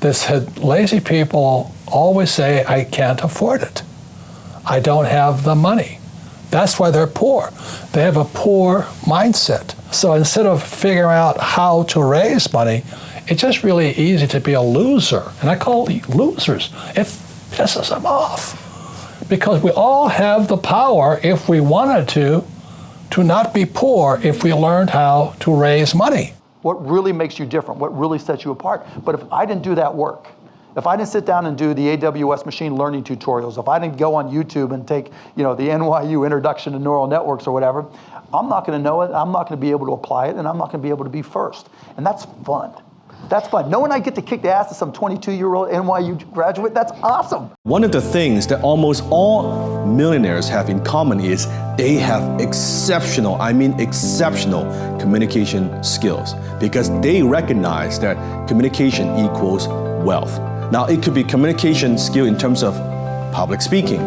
They said lazy people always say, I can't afford it. I don't have the money. That's why they're poor. They have a poor mindset. So instead of figuring out how to raise money, it's just really easy to be a loser. And I call it losers. It pisses them off. Because we all have the power, if we wanted to not be poor if we learned how to raise money. What really makes you different, what really sets you apart. But if I didn't do that work, if I didn't sit down and do the AWS machine learning tutorials, if I didn't go on YouTube and take, the NYU Introduction to Neural Networks or whatever, I'm not going to know it, I'm not going to be able to apply it, and I'm not going to be able to be first. And that's fun. That's fun. Knowing I get to kick the ass of some 22-year-old NYU graduate, that's awesome. One of the things that almost all millionaires have in common is they have exceptional communication skills, because they recognize that communication equals wealth. Now, it could be communication skill in terms of public speaking,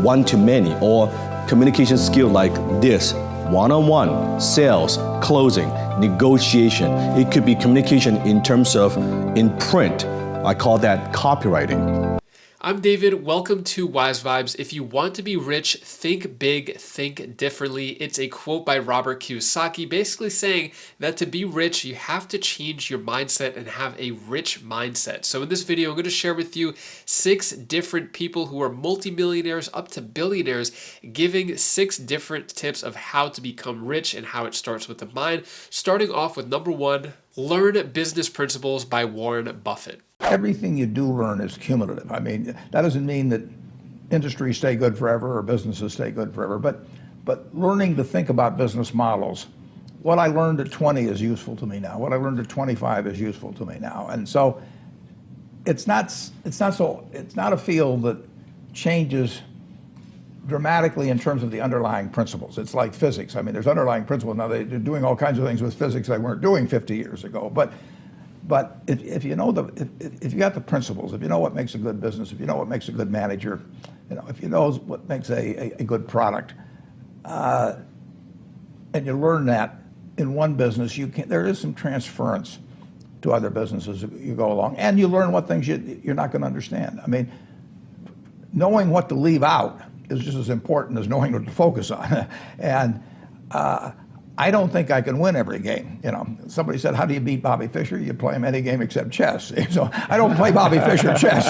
one-to-many, or communication skill like this, one-on-one, sales, closing, negotiation. It could be communication in terms of in print. I call that copywriting. I'm David. Welcome to Wise Vibes. If you want to be rich, think big, think differently. It's a quote by Robert Kiyosaki, basically saying that to be rich, you have to change your mindset and have a rich mindset. So in this video, I'm going to share with you 6 different people who are multimillionaires up to billionaires, giving 6 different tips of how to become rich and how it starts with the mind. Starting off with number 1, Learn Business Principles by Warren Buffett. Everything you do learn is cumulative. I mean, that doesn't mean that industries stay good forever or businesses stay good forever, but learning to think about business models. What I learned at 20 is useful to me now. What I learned at 25 is useful to me now. And so it's not a field that changes dramatically in terms of the underlying principles. It's like physics. I mean, there's underlying principles. Now they're doing all kinds of things with physics they weren't doing 50 years ago. But if you know if you got the principles, if you know what makes a good business, if you know what makes a good manager, if you know what makes a good product, and you learn that in one business, there is some transference to other businesses as you go along, and you learn what things you're not going to understand. I mean, knowing what to leave out is just as important as knowing what to focus on. And I don't think I can win every game. Somebody said, how do you beat Bobby Fischer? You play him any game except chess. So I don't play Bobby Fischer chess.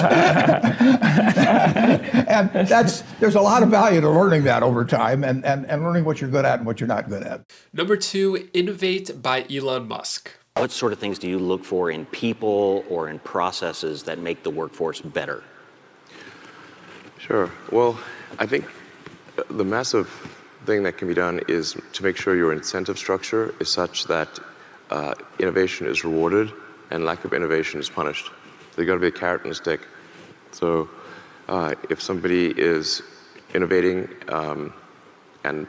And there's a lot of value to learning that over time and learning what you're good at and what you're not good at. Number 2, Innovate by Elon Musk. What sort of things do you look for in people or in processes that make the workforce better? Sure. Well, I think the massive thing that can be done is to make sure your incentive structure is such that innovation is rewarded and lack of innovation is punished. There's got to be a carrot and a stick. So if somebody is innovating and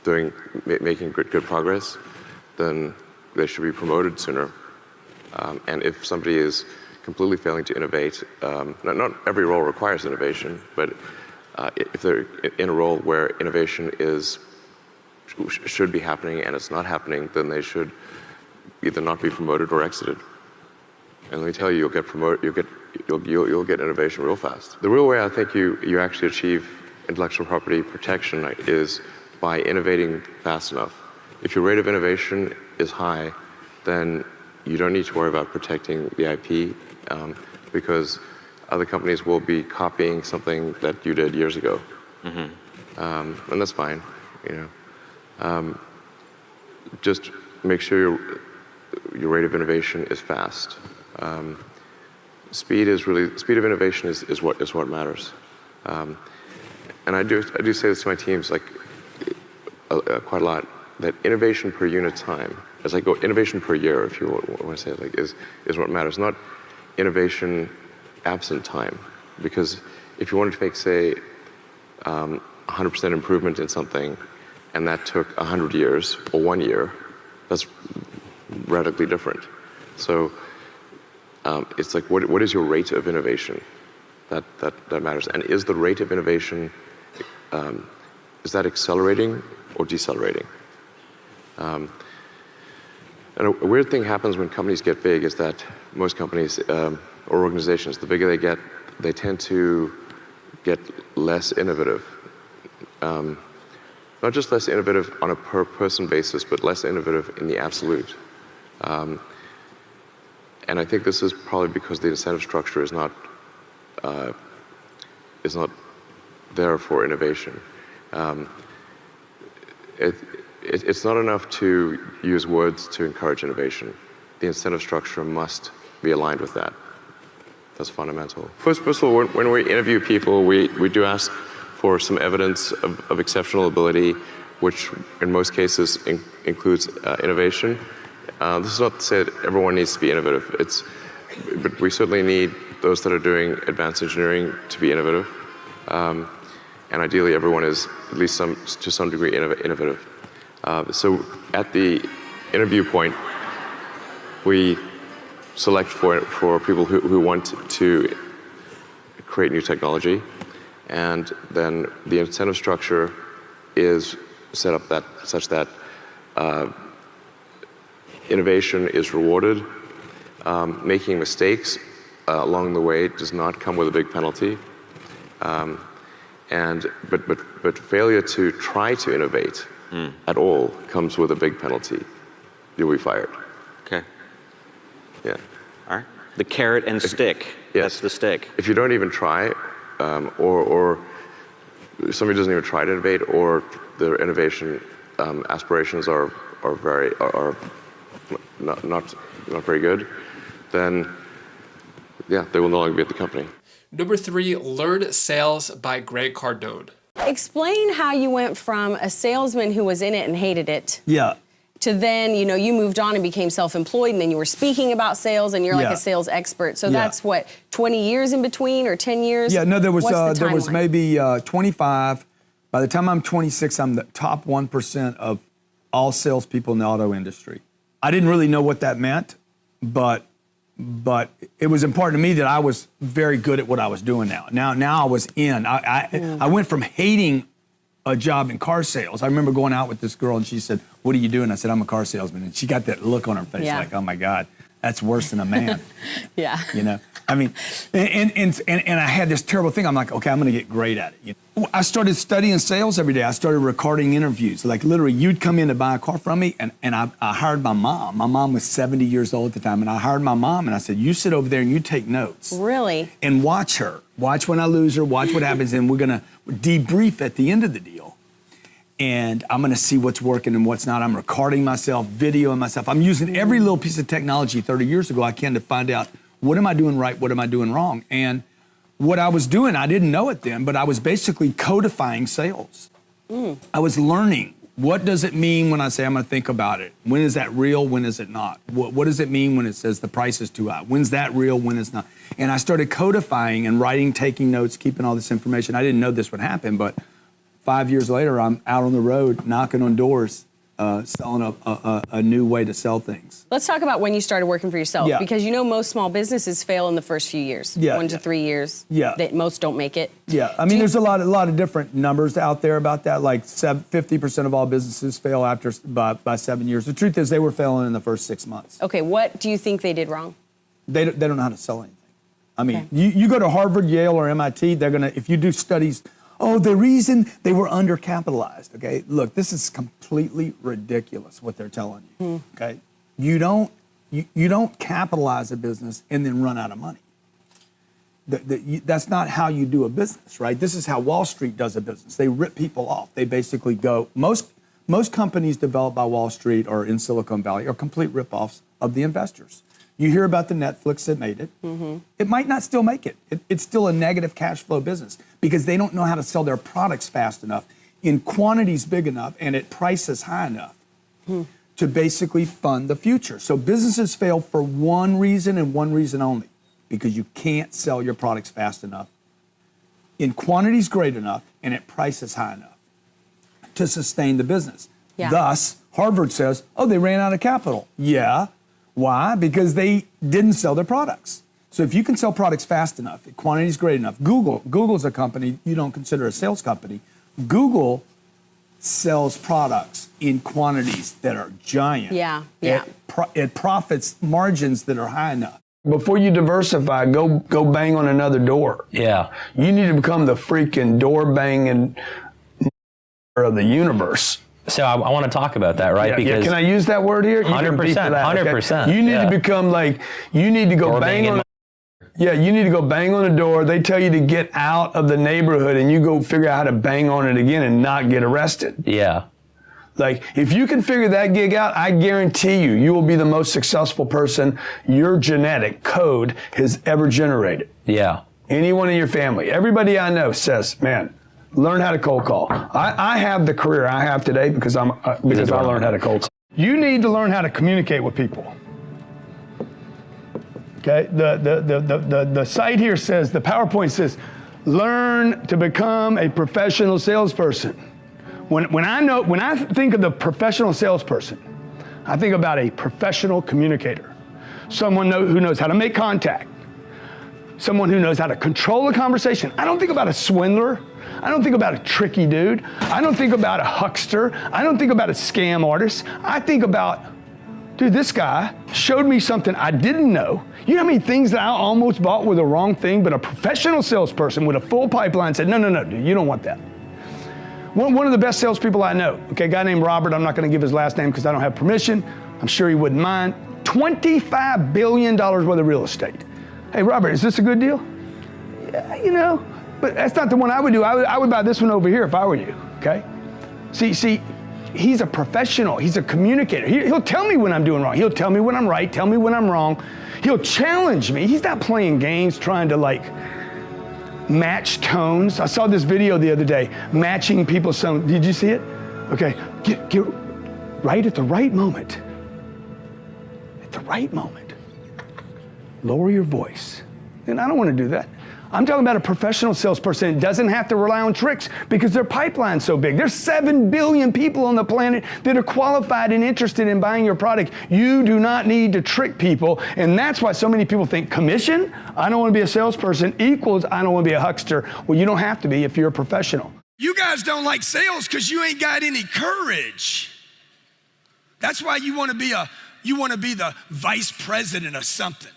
making good progress, then they should be promoted sooner. And if somebody is completely failing to innovate, not every role requires innovation, but if they're in a role where innovation should be happening and it's not happening, then they should either not be promoted or exited. And let me tell you, you'll get promoted, you'll get innovation real fast. The real way I think you actually achieve intellectual property protection is by innovating fast enough. If your rate of innovation is high, then you don't need to worry about protecting the IP because other companies will be copying something that you did years ago. Mm-hmm. And that's fine, just make sure your rate of innovation is fast. Speed of innovation is what matters. And I do say this to my teams quite a lot, that innovation per unit time, as I go innovation per year, if you want to say it, is what matters, not innovation absent time. Because if you wanted to make, say, 100% improvement in something, and that took 100 years or 1 year, that's radically different. So it's like, what is your rate of innovation? That matters. And is the rate of innovation, is that accelerating or decelerating? And a weird thing happens when companies get big is that most companies, or organizations, the bigger they get, they tend to get less innovative. Not just less innovative on a per person basis, but less innovative in the absolute. And I think this is probably because the incentive structure is not there for innovation. It's not enough to use words to encourage innovation. The incentive structure must be aligned with that. That's fundamental. First of all, when we interview people, we do ask for some evidence of exceptional ability, which in most cases includes innovation. This is not to say that everyone needs to be innovative. But we certainly need those that are doing advanced engineering to be innovative. And ideally, everyone is at least to some degree innovative. So at the interview point, we select for people who want to create new technology, and then the incentive structure is set up such that innovation is rewarded. Making mistakes along the way does not come with a big penalty. But failure to try to innovate at all comes with a big penalty. You'll be fired. Okay. Yeah. All right. The carrot and stick. Yes. That's the stick. If you don't even try, or somebody doesn't even try to innovate, or their innovation aspirations are not very good, then yeah, they will no longer be at the company. Number 3, Learn Sales by Grant Cardone. Explain how you went from a salesman who was in it and hated it Yeah. to then, you moved on and became self-employed, and then you were speaking about sales, and you're like Yeah. a sales expert. So Yeah. that's what, 20 years in between or 10 years? Yeah, no, there was What's the timeline? maybe 25. By the time I'm 26, I'm the top 1% of all salespeople in the auto industry. I didn't really know what that meant, but it was important to me that I was very good at what I was doing now. Now I was in. I went from hating a job in car sales. I remember going out with this girl and she said, "What are you doing?" I said, "I'm a car salesman." And she got that look on her face Yeah. like, "Oh my God, that's worse than a man." Yeah. I mean, and I had this terrible thing. I'm like, okay, I'm going to get great at it. I started studying sales every day. I started recording interviews. Like literally, you'd come in to buy a car from me, and I hired my mom. My mom was 70 years old at the time, and I hired my mom, and I said, you sit over there and you take notes. Really? And watch her. Watch when I lose her. Watch what happens, and we're going to debrief at the end of the deal. And I'm going to see what's working and what's not. I'm recording myself, videoing myself. I'm using every little piece of technology 30 years ago I can to find out, what am I doing right? What am I doing wrong? And what I was doing, I didn't know it then, but I was basically codifying sales. I was learning, what does it mean when I say I'm going to think about it? When is that real? When is it not? What does it mean when it says the price is too high? When's that real? When it's not? And I started codifying and writing, taking notes, keeping all this information. I didn't know this would happen, but 5 years later, I'm out on the road, knocking on doors, selling a new way to sell things. Let's talk about when you started working for yourself, Yeah. because most small businesses fail in the first few years, Yeah, 1 to yeah. 3 years. Yeah. Most don't make it. Yeah, I mean, there's a lot of different numbers out there about that. Like 50% of all businesses fail by 7 years. The truth is, they were failing in the first 6 months. Okay, what do you think they did wrong? They don't know how to sell anything. I mean, Okay. you go to Harvard, Yale, or MIT, they're gonna, if you do studies, the reason they were undercapitalized. Okay, look, this is completely ridiculous what they're telling you. Okay, you don't capitalize a business and then run out of money. That's not how you do a business, right? This is how Wall Street does a business. They rip people off. They basically go, most companies developed by Wall Street or in Silicon Valley are complete ripoffs of the investors. You hear about the Netflix that made it. It might not still make it. It's still a negative cash flow business because they don't know how to sell their products fast enough, in quantities big enough, and at prices high enough to basically fund the future. So businesses fail for one reason and one reason only, because you can't sell your products fast enough, in quantities great enough, and at prices high enough to sustain the business. Yeah. Thus, Harvard says, they ran out of capital. Yeah. Why? Because they didn't sell their products. So if you can sell products fast enough, at quantities great enough, Google's a company you don't consider a sales company. Google sells products in quantities that are giant. Yeah. At profits margins that are high enough. Before you diversify, go bang on another door. Yeah. You need to become the freaking door banging of the universe. So I want to talk about that, right? Yeah, because can I use that word here? 100%, 100%. You need to become like, you need to go Door bang banging. on. Yeah, you need to go bang on the door. They tell you to get out of the neighborhood, and you go figure out how to bang on it again and not get arrested. Yeah. Like, if you can figure that gig out, I guarantee you will be the most successful person your genetic code has ever generated. Yeah. Anyone in your family, everybody I know says, man, learn how to cold call. I have the career I have today because I learned how to cold call. You need to learn how to communicate with people. Okay, the site here says, the PowerPoint says, learn to become a professional salesperson. When I think of the professional salesperson, I think about a professional communicator, someone who knows how to make contact, someone who knows how to control a conversation. I don't think about a swindler. I don't think about a tricky dude. I don't think about a huckster. I don't think about a scam artist. I think about, dude, this guy showed me something I didn't know. You know how many things that I almost bought were the wrong thing, but a professional salesperson with a full pipeline said, no, dude, you don't want that. One of the best salespeople I know, okay, a guy named Robert, I'm not gonna give his last name because I don't have permission. I'm sure he wouldn't mind. $25 billion worth of real estate. Hey, Robert, is this a good deal? Yeah, you know, but that's not the one I would do. I would buy this one over here if I were you, okay? See, he's a professional. He's a communicator. He'll tell me when I'm doing wrong. He'll tell me when I'm right, tell me when I'm wrong. He'll challenge me. He's not playing games trying to like match tones. I saw this video the other day, matching people's tones. Did you see it? Okay, get right at the right moment. At the right moment. Lower your voice. And I don't want to do that. I'm talking about a professional salesperson that doesn't have to rely on tricks because their pipeline's so big. There's 7 billion people on the planet that are qualified and interested in buying your product. You do not need to trick people, and that's why so many people think commission, I don't want to be a salesperson, equals I don't want to be a huckster. Well, you don't have to be if you're a professional. You guys don't like sales because you ain't got any courage. That's why you want to be the vice president of something.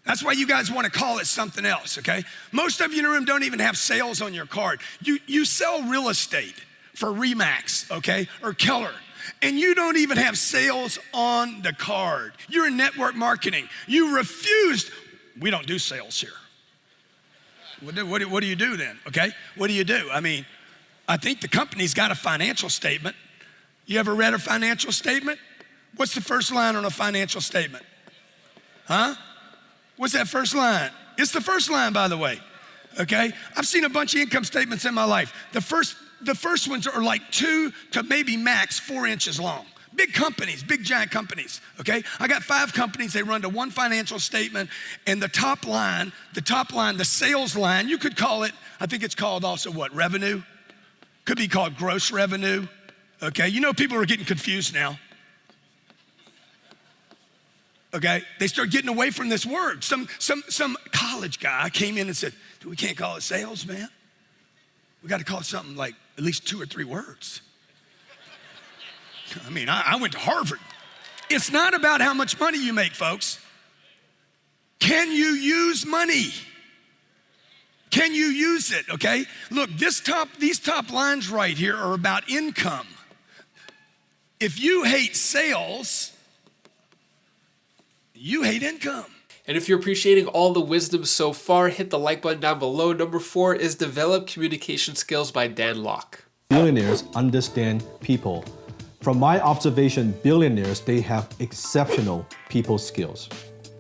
That's why you guys want to call it something else, okay? Most of you in the room don't even have sales on your card. You sell real estate for Remax, okay, or Keller, and you don't even have sales on the card. You're in network marketing. You refused. We don't do sales here. What do you do then, okay? What do you do? I mean, I think the company's got a financial statement. You ever read a financial statement? What's the first line on a financial statement? Huh? What's that first line? It's the first line, by the way, okay? I've seen a bunch of income statements in my life. The first ones are like 2 to maybe max 4 inches long. Big companies, big giant companies, okay? I got 5 companies, they run to one financial statement, and the top line, the sales line, you could call it, I think it's called also what, revenue? Could be called gross revenue, okay? You know people are getting confused now. Okay, they start getting away from this word. Some college guy came in and said, we can't call it sales, man. We got to call it something like at least 2 or 3 words. I mean, I went to Harvard. It's not about how much money you make, folks. Can you use money? Can you use it, okay? Look, these top lines right here are about income. If you hate sales, you hate income. And if you're appreciating all the wisdom so far, hit the like button down below. Number 4 is Develop Communication Skills by Dan Lok. Billionaires understand people. From my observation, billionaires, they have exceptional people skills.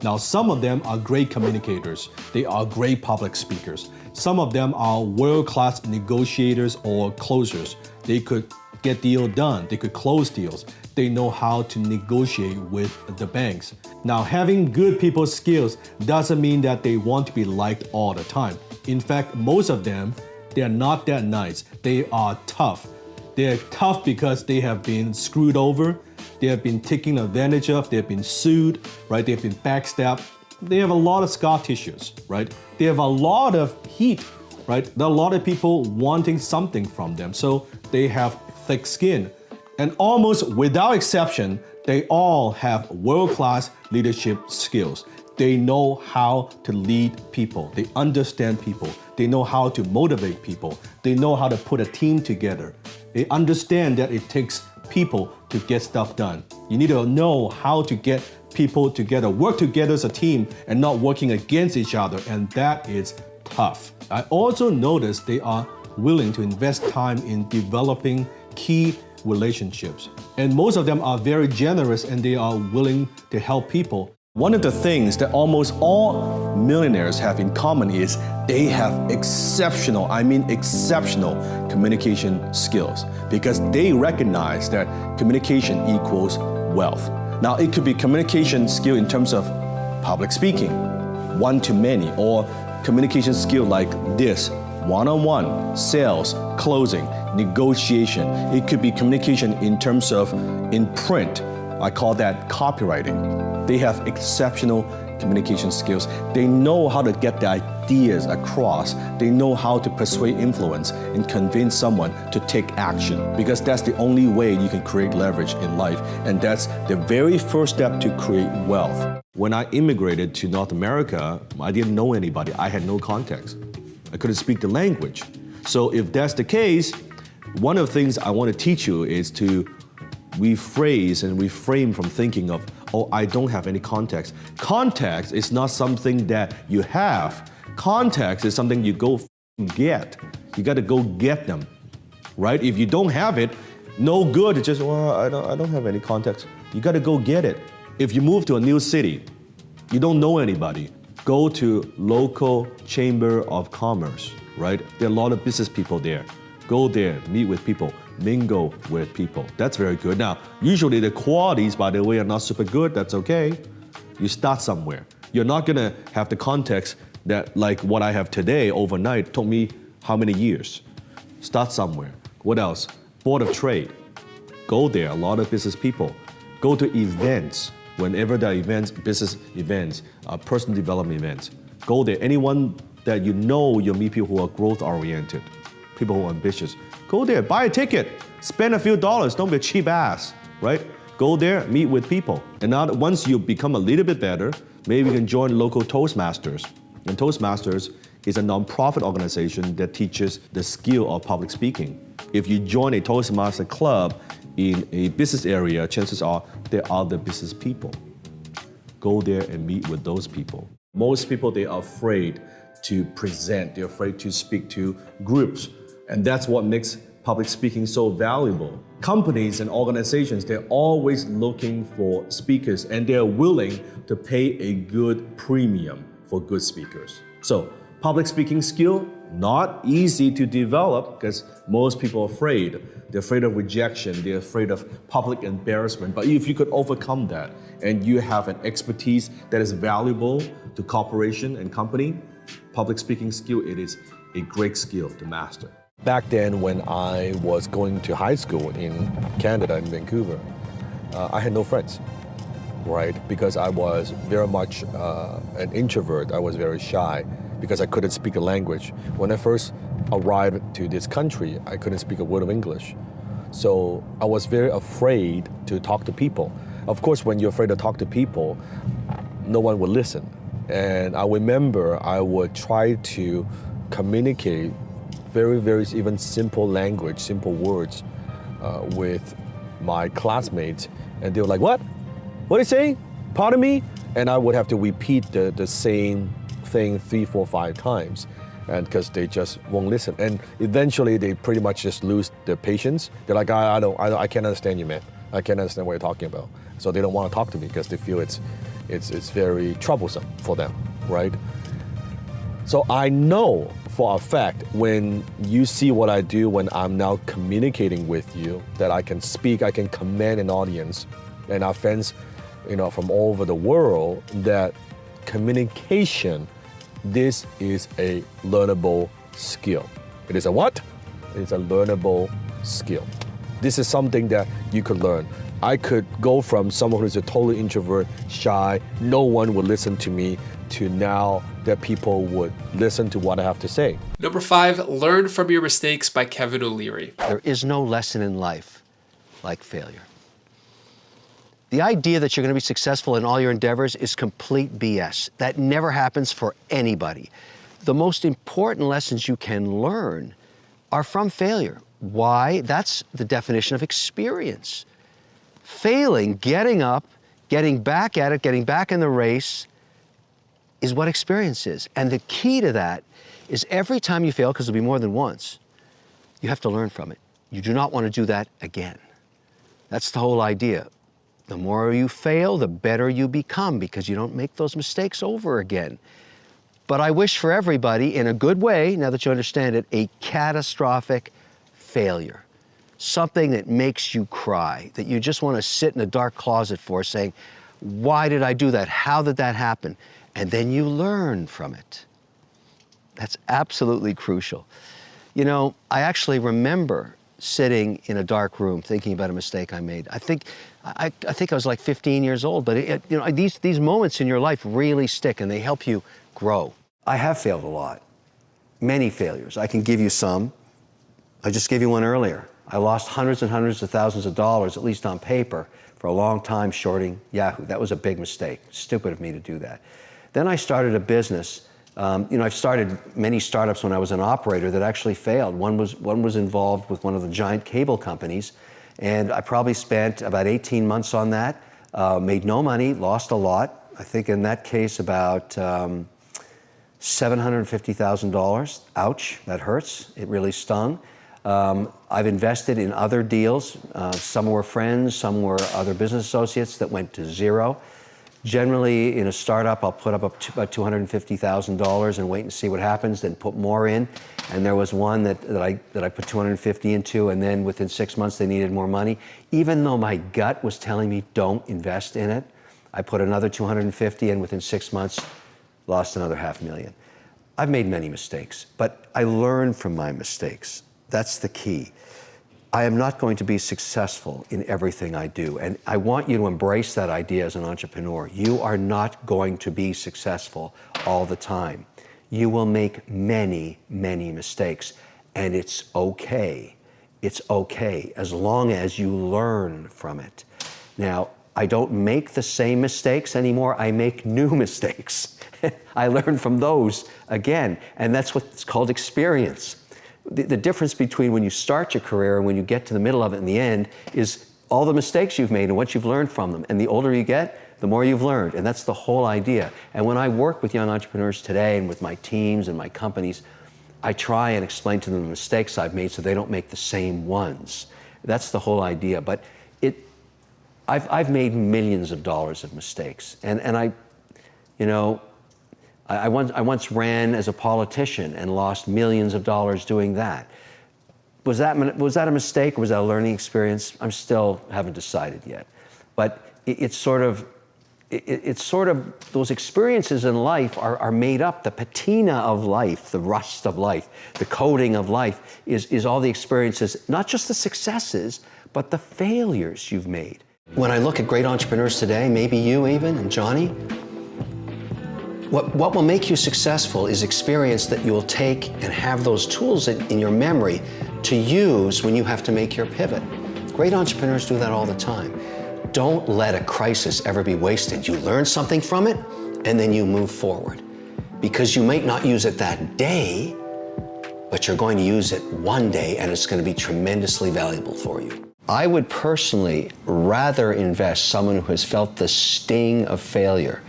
Now, some of them are great communicators. They are great public speakers. Some of them are world-class negotiators or closers. They could get deals done. They could close deals. They know how to negotiate with the banks. Now, having good people skills doesn't mean that they want to be liked all the time. In fact, most of them, they're not that nice. They are tough. They're tough because they have been screwed over. They have been taken advantage of. They've been sued, right? They've been backstabbed. They have a lot of scar tissues, right? They have a lot of heat, right? There are a lot of people wanting something from them. So they have thick skin. And almost without exception, they all have world-class leadership skills. They know how to lead people. They understand people. They know how to motivate people. They know how to put a team together. They understand that it takes people to get stuff done. You need to know how to get people together, work together as a team and not working against each other, and that is tough. I also noticed they are willing to invest time in developing key relationships. And most of them are very generous and they are willing to help people. One of the things that almost all millionaires have in common is they have exceptional communication skills, because they recognize that communication equals wealth. Now, it could be communication skill in terms of public speaking, one-to-many, or communication skill like this, one-on-one, sales, closing, negotiation. It could be communication in terms of in print. I call that copywriting. They have exceptional communication skills. They know how to get the ideas across. They know how to persuade, influence, and convince someone to take action, because that's the only way you can create leverage in life. And that's the very first step to create wealth. When I immigrated to North America, I didn't know anybody. I had no contacts. I couldn't speak the language. So if that's the case, one of the things I want to teach you is to rephrase and reframe from thinking of, oh, I don't have any contacts. Contacts is not something that you have. Contacts is something you go get. You got to go get them, right? If you don't have it, no good. It's just, well, I don't have any contacts. You got to go get it. If you move to a new city, you don't know anybody, go to local chamber of commerce, right? There are a lot of business people there. Go there, meet with people, mingle with people. That's very good. Now, usually the qualities, by the way, are not super good. That's okay. You start somewhere. You're not gonna have the context that, like what I have today overnight, took me how many years? Start somewhere. What else? Board of Trade. Go there, a lot of business people. Go to events. Whenever there are events, business events, personal development events. Go there. Anyone that you know, you'll meet people who are growth-oriented, people who are ambitious. Go there, buy a ticket, spend a few dollars, don't be a cheap ass, right? Go there, meet with people. And now once you become a little bit better, maybe you can join local Toastmasters. And Toastmasters is a nonprofit organization that teaches the skill of public speaking. If you join a Toastmaster club in a business area, chances are there are other business people. Go there and meet with those people. Most people, they are afraid to present, they're afraid to speak to groups. And that's what makes public speaking so valuable. Companies and organizations, they're always looking for speakers, and they're willing to pay a good premium for good speakers. So, public speaking skill, not easy to develop because most people are afraid. They're afraid of rejection, they're afraid of public embarrassment. But if you could overcome that and you have an expertise that is valuable to corporation and company, public speaking skill, it is a great skill to master. Back then, when I was going to high school in Canada, in Vancouver, I had no friends, right? Because I was very much an introvert. I was very shy because I couldn't speak a language. When I first arrived to this country, I couldn't speak a word of English. So I was very afraid to talk to people. Of course, when you're afraid to talk to people, no one will listen. And I remember I would try to communicate very, very even simple language, simple words with my classmates. And they were like, what? What are you saying? Pardon me? And I would have to repeat the same thing 3, 4, 5 times. And because they just won't listen. And eventually they pretty much just lose their patience. They're like, I can't understand you, man. I can't understand what you're talking about. So they don't want to talk to me because they feel it's very troublesome for them, right? So I know for a fact when you see what I do when I'm now communicating with you, that I can speak, I can command an audience, and our friends, from all over the world, that communication, this is a learnable skill. It is a what? It's a learnable skill. This is something that you could learn. I could go from someone who's a total introvert, shy, no one would listen to me, to now that people would listen to what I have to say. Number 5, Learn from Your Mistakes by Kevin O'Leary. There is no lesson in life like failure. The idea that you're going to be successful in all your endeavors is complete BS. That never happens for anybody. The most important lessons you can learn are from failure. Why? That's the definition of experience. Failing, getting up, getting back at it, getting back in the race is what experience is. And the key to that is every time you fail, because it'll be more than once, you have to learn from it. You do not want to do that again. That's the whole idea. The more you fail, the better you become because you don't make those mistakes over again. But I wish for everybody, in a good way, now that you understand it, a catastrophic failure. Something that makes you cry, that you just want to sit in a dark closet for, saying, why did I do that? How did that happen? And then you learn from it. That's absolutely crucial. You know, I actually remember sitting in a dark room thinking about a mistake I made. I think I was like 15 years old, but you know, these moments in your life really stick and they help you grow. I have failed a lot, many failures. I can give you some. I just gave you one earlier. I lost hundreds and hundreds of thousands of dollars, at least on paper, for a long time shorting Yahoo. That was a big mistake. Stupid of me to do that. Then I started a business. You know, I've started many startups when I was an operator that actually failed. One was involved with one of the giant cable companies, and I probably spent about 18 months on that, made no money, lost a lot. I think in that case about $750,000. Ouch, that hurts. It really stung. I've invested in other deals. Some were friends, some were other business associates that went to zero. Generally, in a startup, I'll put up about $250,000 and wait and see what happens, then put more in. And there was one that I put $250 into, and then within 6 months, they needed more money. Even though my gut was telling me, don't invest in it, I put another $250, and within 6 months, lost another $500,000. I've made many mistakes, but I learn from my mistakes. That's the key. I am not going to be successful in everything I do. And I want you to embrace that idea as an entrepreneur. You are not going to be successful all the time. You will make many, many mistakes. And it's okay. It's okay as long as you learn from it. Now, I don't make the same mistakes anymore. I make new mistakes. I learn from those again. And that's what's called experience. The difference between when you start your career and when you get to the middle of it in the end is all the mistakes you've made and what you've learned from them. And the older you get, the more you've learned. And that's the whole idea. And when I work with young entrepreneurs today and with my teams and my companies, I try and explain to them the mistakes I've made so they don't make the same ones. That's the whole idea. But I've made millions of dollars of mistakes. And I, you know, I once ran as a politician and lost millions of dollars doing that. Was that a mistake or was that a learning experience? I'm still haven't decided yet. But it's sort of those experiences in life are made up. The patina of life, the rust of life, the coating of life is all the experiences, not just the successes, but the failures you've made. When I look at great entrepreneurs today, maybe you even, and Johnny, what will make you successful is experience that you'll take and have those tools in your memory to use when you have to make your pivot. Great entrepreneurs do that all the time. Don't let a crisis ever be wasted. You learn something from it, and then you move forward. Because you might not use it that day, but you're going to use it one day, and it's going to be tremendously valuable for you. I would personally rather invest someone who has felt the sting of failure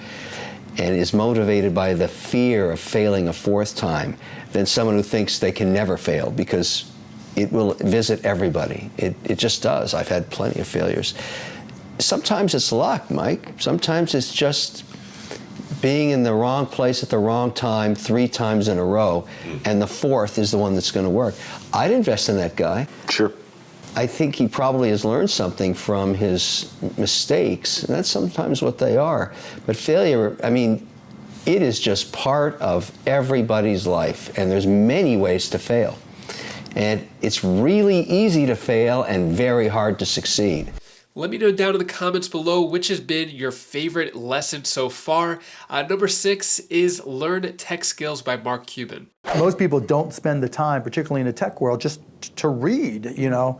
and is motivated by the fear of failing a fourth time than someone who thinks they can never fail, because it will visit everybody. It just does. I've had plenty of failures. Sometimes it's luck, Mike. Sometimes it's just being in the wrong place at the wrong time 3 times in a row, and the fourth is the one that's going to work. I'd invest in that guy. Sure. I think he probably has learned something from his mistakes, and that's sometimes what they are. But failure, I mean, it is just part of everybody's life, and there's many ways to fail. And it's really easy to fail and very hard to succeed. Let me know down in the comments below which has been your favorite lesson so far. Number 6 is Learn Tech Skills by Mark Cuban. Most people don't spend the time, particularly in the tech world, just to read, you know.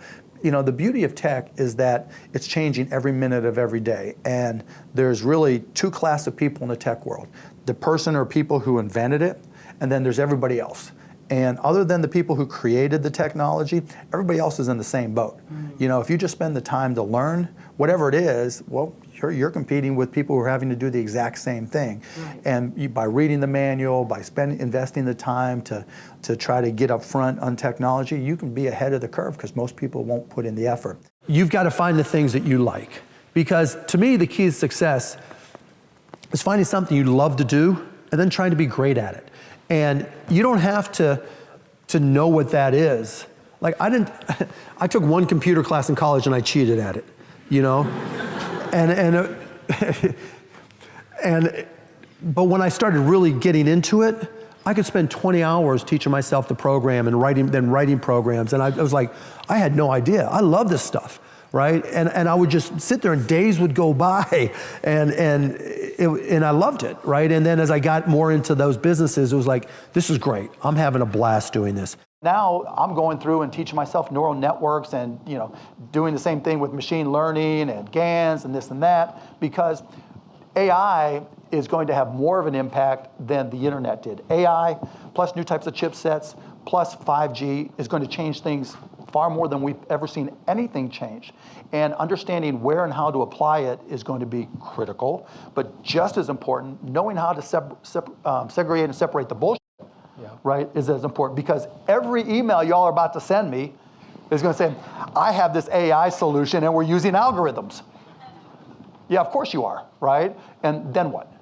the beauty of tech is that it's changing every minute of every day. And there's really two classes of people in the tech world. The person or people who invented it, and then there's everybody else. And other than the people who created the technology, everybody else is in the same boat. If you just spend the time to learn, whatever it is, well, you're competing with people who are having to do the exact same thing. And by reading the manual, by investing the time to try to get up front on technology, you can be ahead of the curve because most people won't put in the effort. You've got to find the things that you like. Because to me, the key to success is finding something you love to do and then trying to be great at it. And you don't have to know what that is. Like I took one computer class in college and I cheated at it, but when I started really getting into it, I could spend 20 hours teaching myself to program and writing programs. And I was like, I had no idea. I love this stuff, right? And I would just sit there and days would go by and I loved it, right? And then as I got more into those businesses, it was like, this is great. I'm having a blast doing this. Now I'm going through and teaching myself neural networks and doing the same thing with machine learning and GANs and this and that, because AI is going to have more of an impact than the internet did. AI plus new types of chipsets plus 5G is going to change things far more than we've ever seen anything change. And understanding where and how to apply it is going to be critical, but just as important, knowing how to segregate and separate the bullshit, right, is as important, because every email y'all are about to send me is going to say, I have this AI solution and we're using algorithms. Yeah, of course you are, right? And then what?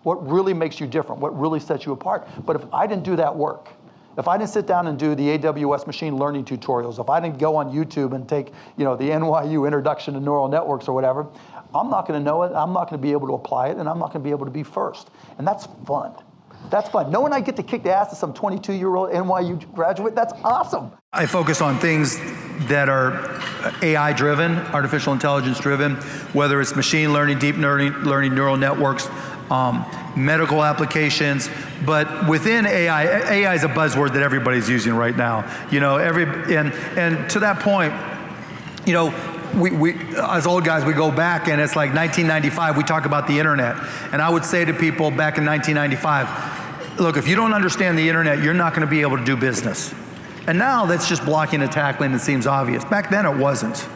What really makes you different? What really sets you apart? But if I didn't do that work, if I didn't sit down and do the AWS machine learning tutorials, if I didn't go on YouTube and take, the NYU Introduction to Neural Networks or whatever, I'm not going to know it, I'm not going to be able to apply it, and I'm not going to be able to be first. And that's fun. That's fun. Knowing I get to kick the ass of some 22-year-old NYU graduate, that's awesome. I focus on things that are AI-driven, artificial intelligence-driven, whether it's machine learning, deep learning neural networks, medical applications, but within AI is a buzzword that everybody's using right now. And to that point, we as old guys, we go back and it's like 1995, we talk about the internet. And I would say to people back in 1995, look, if you don't understand the internet, you're not going to be able to do business. And now that's just blocking and tackling. It seems obvious. Back then it wasn't.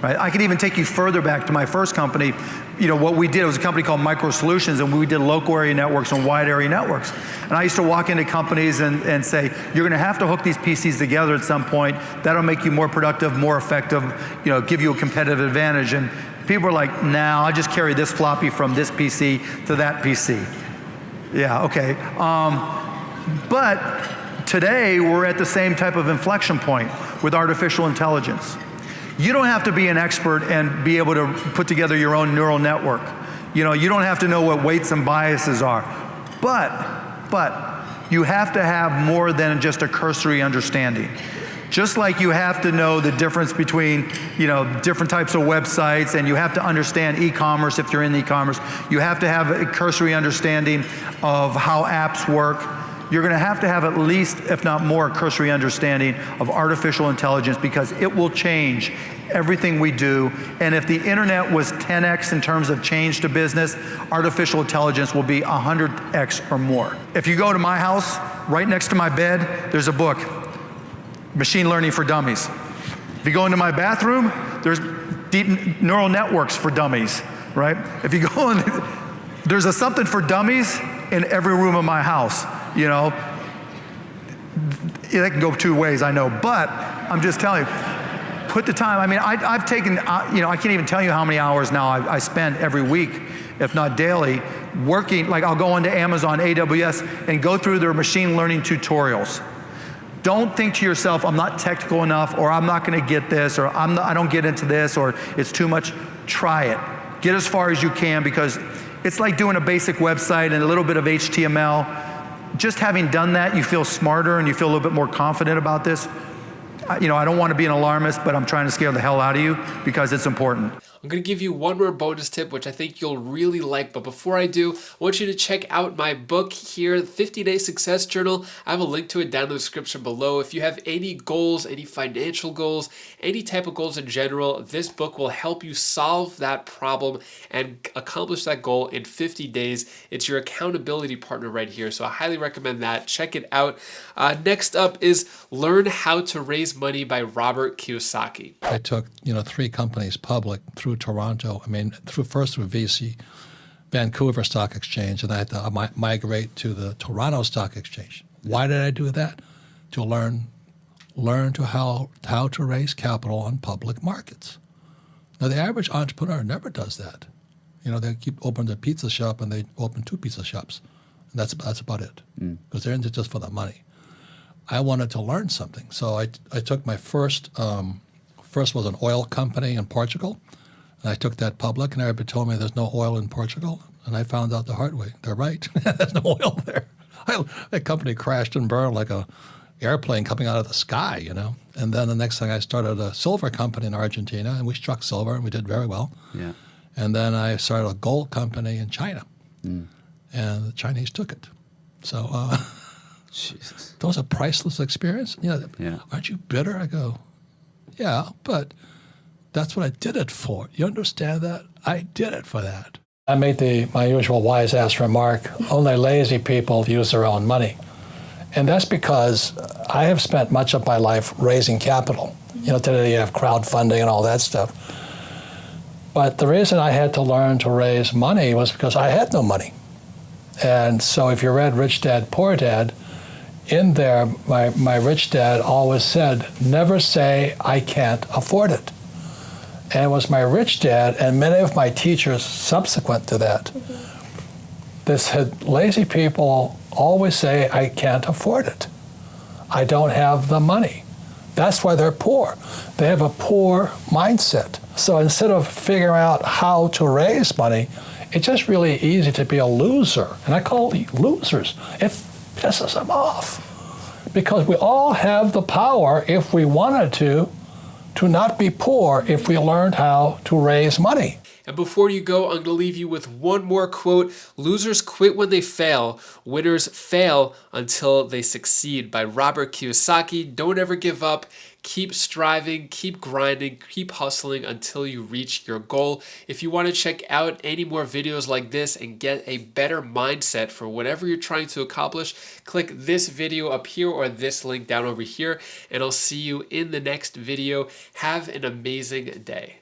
Right? I could even take you further back to my first company. What we did, it was a company called Micro Solutions, and we did local area networks and wide area networks. And I used to walk into companies and say, you're going to have to hook these PCs together at some point. That'll make you more productive, more effective, give you a competitive advantage. And people were like, nah, I just carry this floppy from this PC to that PC. Yeah, okay. But today, we're at the same type of inflection point with artificial intelligence. You don't have to be an expert and be able to put together your own neural network. You don't have to know what weights and biases are. But you have to have more than just a cursory understanding. Just like you have to know the difference between, different types of websites, and you have to understand e-commerce if you're in e-commerce. You have to have a cursory understanding of how apps work. You're going to have at least, if not more, cursory understanding of artificial intelligence, because it will change everything we do. And if the internet was 10x in terms of change to business, artificial intelligence will be 100x or more. If you go to my house, right next to my bed, there's a book, Machine Learning for Dummies. If you go into my bathroom, there's deep neural networks for dummies, right? If you go in, there's a something for dummies in every room of my house. It can go two ways, I know, but I'm just telling you, put the time. I mean, I've taken, I can't even tell you how many hours now I spend every week, if not daily, working. Like I'll go into Amazon, AWS, and go through their machine learning tutorials. Don't think to yourself, I'm not technical enough, or I'm not going to get this, or I don't get into this, or it's too much. Try it. Get as far as you can, because it's like doing a basic website and a little bit of HTML. Just having done that, you feel smarter and you feel a little bit more confident about this. I don't want to be an alarmist, but I'm trying to scare the hell out of you because it's important. I'm going to give you one more bonus tip, which I think you'll really like. But before I do, I want you to check out my book here, 50-Day Success Journal. I have a link to it down in the description below. If you have any goals, any financial goals, any type of goals in general, this book will help you solve that problem and accomplish that goal in 50 days. It's your accountability partner right here. So I highly recommend that. Check it out. Next up is Learn How to Raise Money by Robert Kiyosaki. I took 3 companies public through Toronto. Through VC, Vancouver Stock Exchange, and I had to migrate to the Toronto Stock Exchange. Why did I do that? To learn how to raise capital on public markets. Now, the average entrepreneur never does that. They keep opening a pizza shop and they open 2 pizza shops. And that's about it, because they're in it just for the money. I wanted to learn something, so I took my first was an oil company in Portugal, and I took that public, and everybody told me there's no oil in Portugal, and I found out the hard way. They're right. There's no oil there. That company crashed and burned like a airplane coming out of the sky, And then the next thing, I started a silver company in Argentina, and we struck silver, and we did very well. Yeah. And then I started a gold company in China, and the Chinese took it. So Jesus. Those are priceless experiences. Aren't you bitter? I go, yeah, but that's what I did it for. You understand that? I did it for that. I made my usual wise-ass remark, only lazy people use their own money. And that's because I have spent much of my life raising capital. Today you have crowdfunding and all that stuff. But the reason I had to learn to raise money was because I had no money. And so if you read Rich Dad, Poor Dad, in there, my rich dad always said, never say, I can't afford it. And it was my rich dad and many of my teachers subsequent to that. They said, lazy people always say, I can't afford it. I don't have the money. That's why they're poor. They have a poor mindset. So instead of figuring out how to raise money, it's just really easy to be a loser. And I call them losers. It pisses them off. Because we all have the power, if we wanted to not be poor if we learned how to raise money. And before you go, I'm going to leave you with one more quote. Losers quit when they fail. Winners fail until they succeed, by Robert Kiyosaki. Don't ever give up. Keep striving, keep grinding, keep hustling until you reach your goal. If you want to check out any more videos like this and get a better mindset for whatever you're trying to accomplish, click this video up here or this link down over here, and I'll see you in the next video. Have an amazing day.